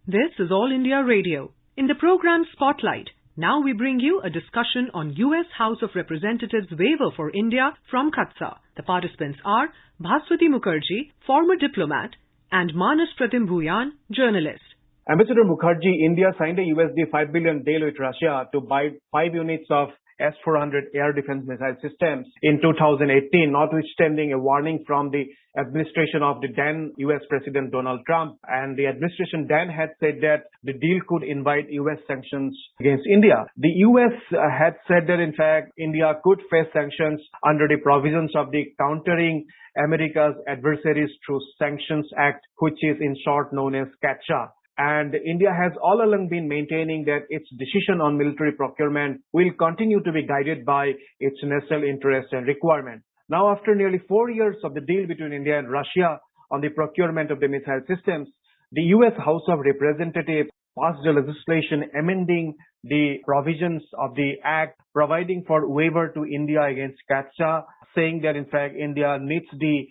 This is All India Radio. In the program Spotlight, now we bring you a discussion on US House of Representatives waiver for India from CATSAA. The participants are Bhaswati Mukherjee, former diplomat, and Manas Pratim Bhuyan, journalist. Ambassador Mukherjee, India signed a USD 5 billion deal with Russia to buy 5 units of S-400 air defense missile systems in 2018, notwithstanding a warning from the administration of the then US President Donald Trump. And the administration then had said that the deal could invite US sanctions against India. The US had said that, in fact, India could face sanctions under the provisions of the Countering America's Adversaries Through Sanctions Act, which is in short known as CATSAA. And India has all along been maintaining that its decision on military procurement will continue to be guided by its national interest and requirement. Now, after nearly 4 years of the deal between India and Russia on the procurement of the missile systems, the US House of Representatives passed a legislation amending the provisions of the act, providing for waiver to India against CATSAA, saying that, in fact, India needs the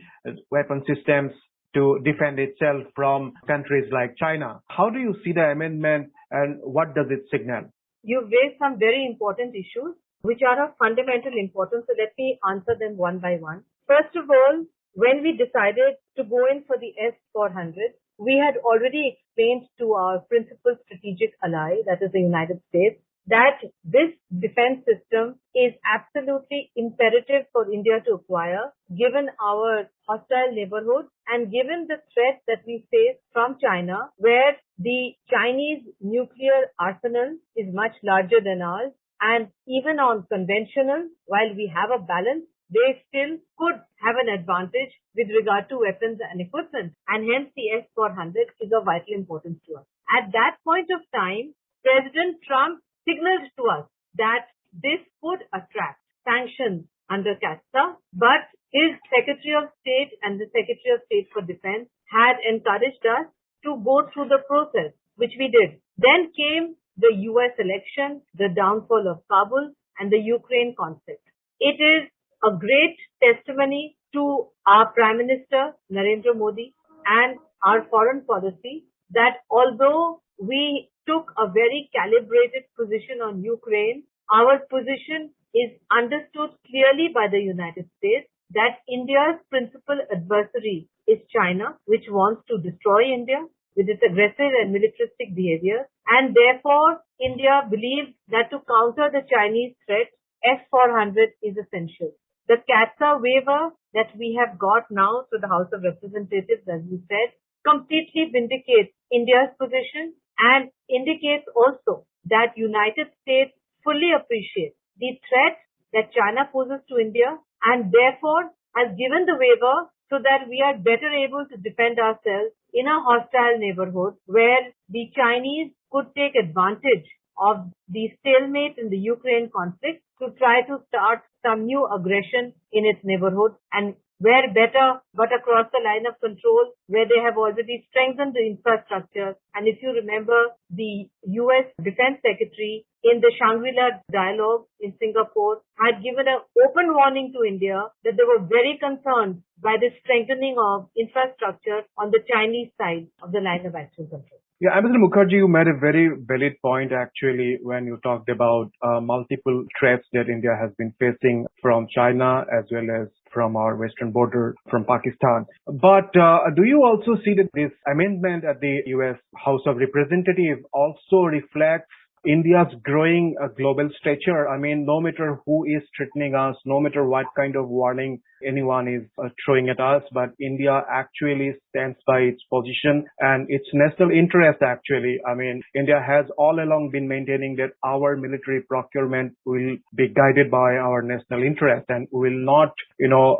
weapon systems to defend itself from countries like China. How do you see the amendment and what does it signal? You've raised some very important issues which are of fundamental importance. So let me answer them one by one. First of all, when we decided to go in for the S-400, we had already explained to our principal strategic ally, that is the United States, that this defense system is absolutely imperative for India to acquire, given our hostile neighborhood and given the threat that we face from China, where the Chinese nuclear arsenal is much larger than ours. And even on conventional, while we have a balance, they still could have an advantage with regard to weapons and equipment. And hence the S-400 is of vital importance to us. At that point of time, President Trump signaled to us that this could attract sanctions under CATSAA, but his Secretary of State and the Secretary of State for Defense had encouraged us to go through the process, which we did. Then came the US election, the downfall of Kabul, and the Ukraine conflict. It is a great testimony to our Prime Minister, Narendra Modi, and our foreign policy that although we took a very calibrated position on Ukraine, our position is understood clearly by the United States that India's principal adversary is China, which wants to destroy India with its aggressive and militaristic behavior. And therefore, India believes that to counter the Chinese threat, S-400 is essential. The CATSAA waiver that we have got now to the House of Representatives, as you said, completely vindicates India's position and indicates also that United States fully appreciates the threat that China poses to India and therefore has given the waiver so that we are better able to defend ourselves in a hostile neighborhood where the Chinese could take advantage of the stalemate in the Ukraine conflict to try to start some new aggression in its neighborhood, and where better but across the line of control, where they have already strengthened the infrastructure. And if you remember, the US Defense Secretary in the Shangri-La dialogue in Singapore had given an open warning to India that they were very concerned by the strengthening of infrastructure on the Chinese side of the line of action control. Yeah, Ambassador Mukherjee, you made a very valid point actually when you talked about multiple threats that India has been facing from China as well as from our western border from Pakistan. But do you also see that this amendment at the US House of Representatives also reflects India's growing global stature? I mean, no matter who is threatening us, no matter what kind of warning anyone is throwing at us, but India actually stands by its position and its national interest actually. I mean, India has all along been maintaining that our military procurement will be guided by our national interest and will not,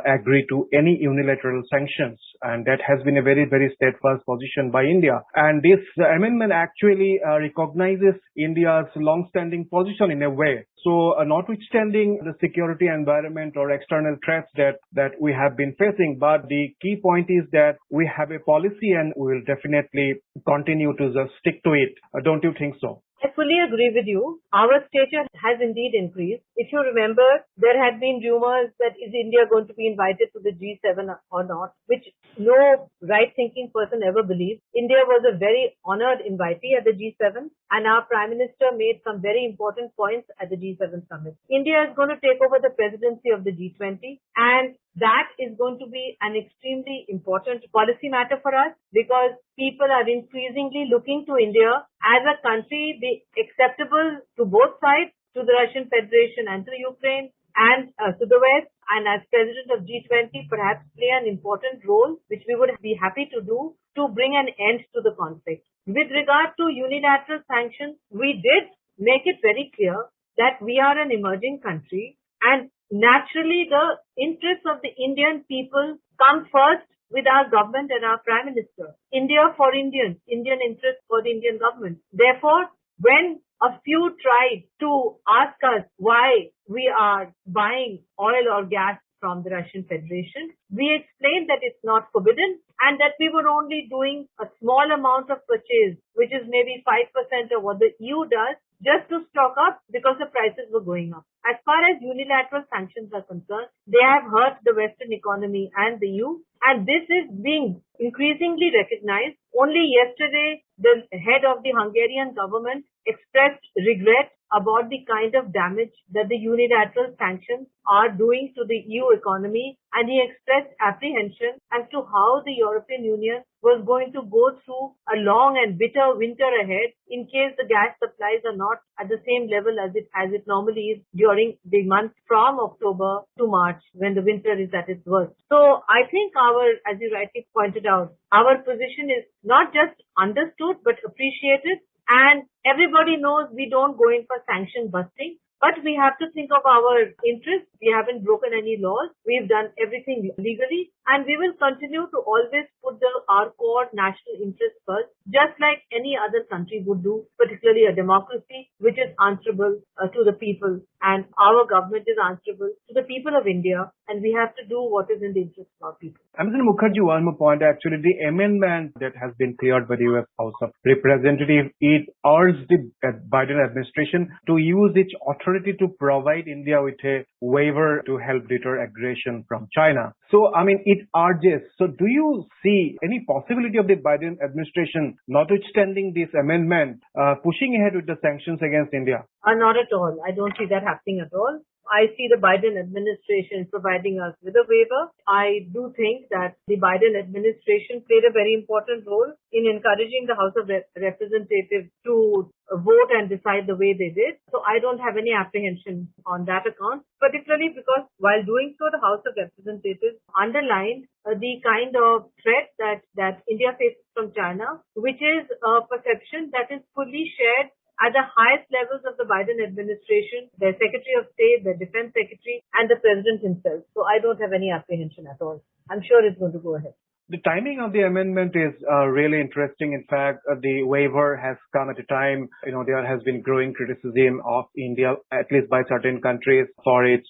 agree to any unilateral sanctions. And that has been a very, very steadfast position by India. And this amendment actually recognizes India's long-standing position in a way. So notwithstanding the security environment or external threats that we have been facing, but the key point is that we have a policy and we will definitely continue to just stick to it. Don't you think so? I fully agree with you. Our stature has indeed increased. If you remember, there had been rumors that is India going to be invited to the G7 or not, which no right-thinking person ever believed. India was a very honored invitee at the G7, and our Prime Minister made some very important points at the G7 summit. India is going to take over the presidency of the G20, and that is going to be an extremely important policy matter for us because people are increasingly looking to India as a country be acceptable to both sides, to the Russian Federation and to Ukraine and to the West, and as president of G20 perhaps play an important role which we would be happy to do to bring an end to the conflict. With regard to unilateral sanctions, we did make it very clear that we are an emerging country and naturally the interests of the Indian people come first with our government and our Prime Minister. India for Indians, Indian interests for the Indian government. Therefore, when a few tried to ask us why we are buying oil or gas from the Russian Federation, we explained that it's not forbidden and that we were only doing a small amount of purchase, which is maybe 5% of what the EU does, just to stock up because the prices were going up. As far as unilateral sanctions are concerned, they have hurt the Western economy and the EU, and this is being increasingly recognized. Only yesterday, the head of the Hungarian government expressed regret about the kind of damage that the unilateral sanctions are doing to the EU economy, and he expressed apprehension as to how the European Union was going to go through a long and bitter winter ahead in case the gas supplies are not at the same level as it normally is during the month from October to March when the winter is at its worst. So I think as you rightly pointed out, our position is not just understood but appreciated, and everybody knows we don't go in for sanction busting. But we have to think of our interests. We haven't broken any laws. We've done everything legally. And we will continue to always put our core national interests first, just like any other country would do, particularly a democracy, which is answerable to the people. And our government is answerable to the people of India. And we have to do what is in the interest of our people. Ambassador Mukherjee, one more point. Actually, the amendment that has been cleared by the U.S. House of Representatives, it urged the Biden administration to use its authority to provide India with a waiver to help deter aggression from China. So, it urges. So, do you see any possibility of the Biden administration, notwithstanding this amendment, pushing ahead with the sanctions against India? Not at all. I don't see that happening at all. I see the Biden administration providing us with a waiver. I do think that the Biden administration played a very important role in encouraging the House of Representatives to vote and decide the way they did. So I don't have any apprehension on that account, particularly because while doing so, the House of Representatives underlined the kind of threat that India faces from China, which is a perception that is fully shared at the highest levels of the Biden administration, their Secretary of State, their Defense Secretary, and the President himself. So I don't have any apprehension at all. I'm sure it's going to go ahead. The timing of the amendment is really interesting. In fact, the waiver has come at a time, there has been growing criticism of India, at least by certain countries, for its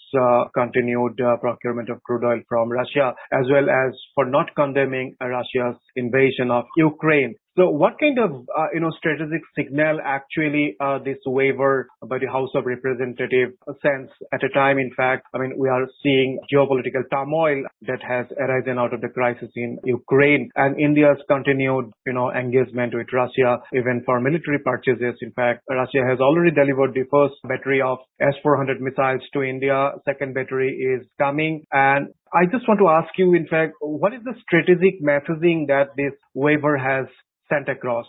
continued procurement of crude oil from Russia, as well as for not condemning Russia's invasion of Ukraine. So what kind of, strategic signal actually this waiver by the House of Representatives sends at a time, in fact, we are seeing geopolitical turmoil that has arisen out of the crisis in Ukraine and India's continued, engagement with Russia, even for military purchases. In fact, Russia has already delivered the first battery of S-400 missiles to India. Second battery is coming. And I just want to ask you, in fact, what is the strategic messaging that this waiver has sent across?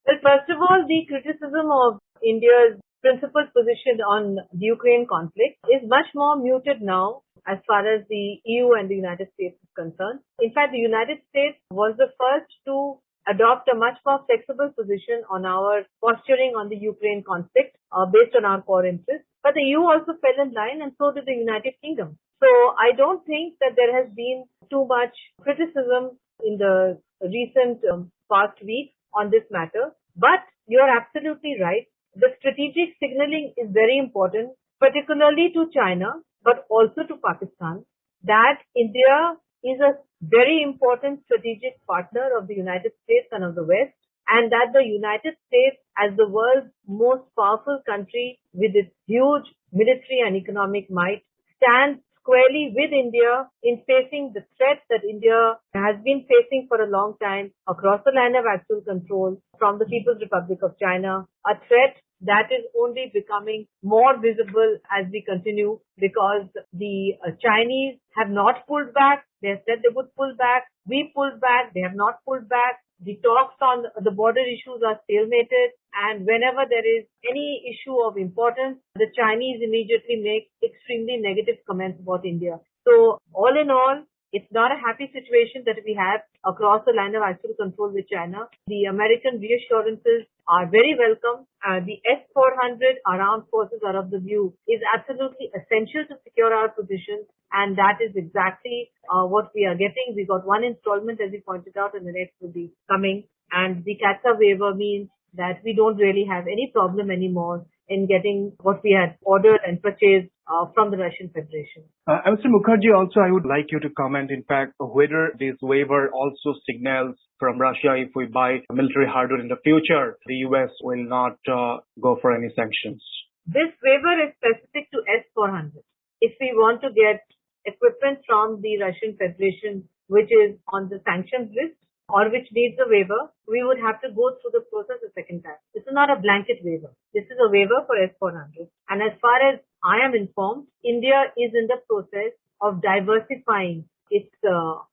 Well, first of all, the criticism of India's principal position on the Ukraine conflict is much more muted now as far as the EU and the United States is concerned. In fact, the United States was the first to adopt a much more flexible position on our posturing on the Ukraine conflict based on our core interests. But the EU also fell in line, and so did the United Kingdom. So I don't think that there has been too much criticism in the recent past weeks on this matter. But you're absolutely right. The strategic signaling is very important, particularly to China, but also to Pakistan, that India is a very important strategic partner of the United States and of the West, and that the United States, as the world's most powerful country with its huge military and economic might, stand squarely with India in facing the threats that India has been facing for a long time across the line of actual control from the People's Republic of China, a threat that is only becoming more visible as we continue because the Chinese have not pulled back. They have said they would pull back. We pulled back. They have not pulled back. The talks on the border issues are stalemated, and whenever there is any issue of importance, the Chinese immediately make extremely negative comments about India. So all in all, it's not a happy situation that we have across the line of actual control with China. The American reassurances are very welcome. The S-400, our armed forces are of the view, is absolutely essential to secure our positions, and that is exactly what we are getting. We got one installment, as you pointed out, and the next will be coming. And the CATSAA waiver means that we don't really have any problem anymore in getting what we had ordered and purchased from the Russian Federation. Mr. Mukherjee, also I would like you to comment, in fact, whether this waiver also signals from Russia if we buy military hardware in the future, the US will not go for any sanctions. This waiver is specific to S-400. If we want to get equipment from the Russian Federation, which is on the sanctions list, or which needs a waiver, we would have to go through the process a second time. This is not a blanket waiver. This is a waiver for S-400. And as far as I am informed, India is in the process of diversifying its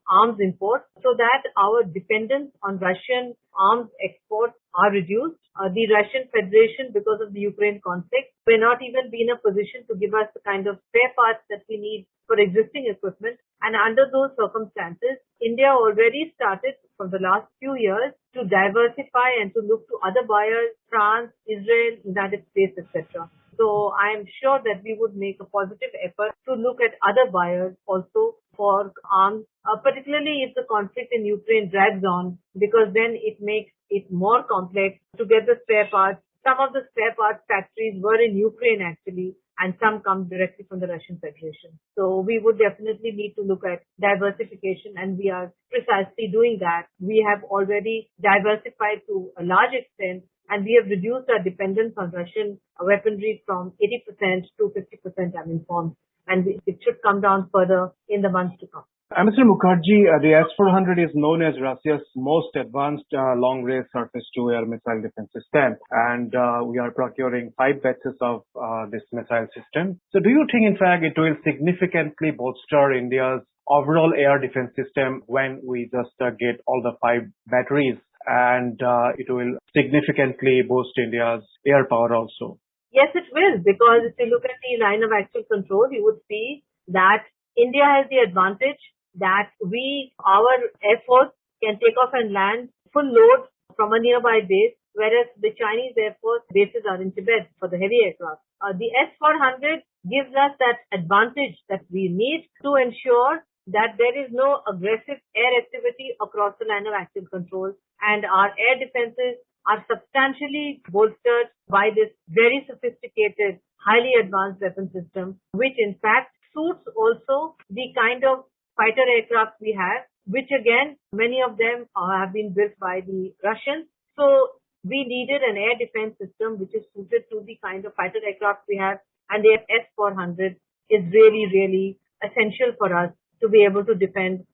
arms imports so that our dependence on Russian arms exports are reduced. The Russian Federation, because of the Ukraine conflict, may not even be in a position to give us the kind of spare parts that we need for existing equipment. And under those circumstances, India already started for the last few years to diversify and to look to other buyers, France, Israel, United States, etc. So I am sure that we would make a positive effort to look at other buyers also for arms, particularly if the conflict in Ukraine drags on, because then it makes it more complex to get the spare parts. Some of the spare parts factories were in Ukraine actually, and some come directly from the Russian Federation. So we would definitely need to look at diversification, and we are precisely doing that. We have already diversified to a large extent, and we have reduced our dependence on Russian weaponry from 80% to 50%, I'm informed. And it should come down further in the months to come. Mr. Mukherjee, the S-400 is known as Russia's most advanced long-range surface-to-air missile defense system, and we are procuring 5 batches of this missile system. So do you think, in fact, it will significantly bolster India's overall air defense system when we just get all the 5 batteries, and it will significantly boost India's air power also? Yes, it will, because if you look at the line of actual control, you would see that India has the advantage that our Air Force can take off and land full load from a nearby base, whereas the Chinese Air Force bases are in Tibet for the heavy aircraft. The S-400 gives us that advantage that we need to ensure that there is no aggressive air activity across the line of actual control, and our air defenses are substantially bolstered by this very sophisticated, highly advanced weapon system, which in fact suits also the kind of fighter aircraft we have, which again, many of them have been built by the Russians. So we needed an air defense system which is suited to the kind of fighter aircraft we have, and the S-400 is really, really essential for us to be able to defend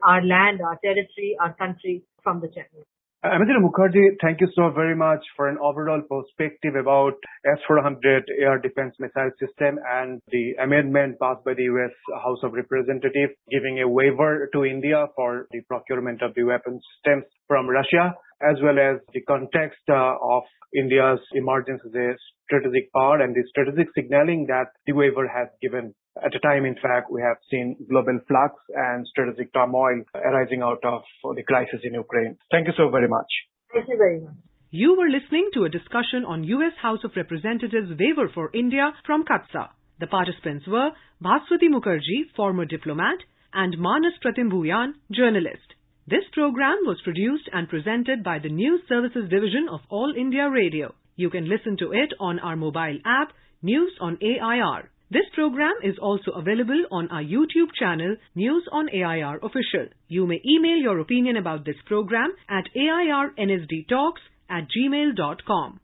our land, our territory, our country from the Chinese. Mr. Mukherjee, thank you so very much for an overall perspective about S-400 air defense missile system and the amendment passed by the US House of Representatives giving a waiver to India for the procurement of the weapon systems from Russia, as well as the context of India's emergence as a strategic power and the strategic signaling that the waiver has given. At a time, in fact, we have seen global flux and strategic turmoil arising out of the crisis in Ukraine. Thank you so very much. Thank you very much. You were listening to a discussion on US House of Representatives waiver for India from CATSAA. The participants were Bhaswati Mukherjee, former diplomat, and Manas Pratim Bhuyan, journalist. This program was produced and presented by the News Services Division of All India Radio. You can listen to it on our mobile app, News on AIR. This program is also available on our YouTube channel, News on AIR Official. You may email your opinion about this program at airnsdtalks@gmail.com.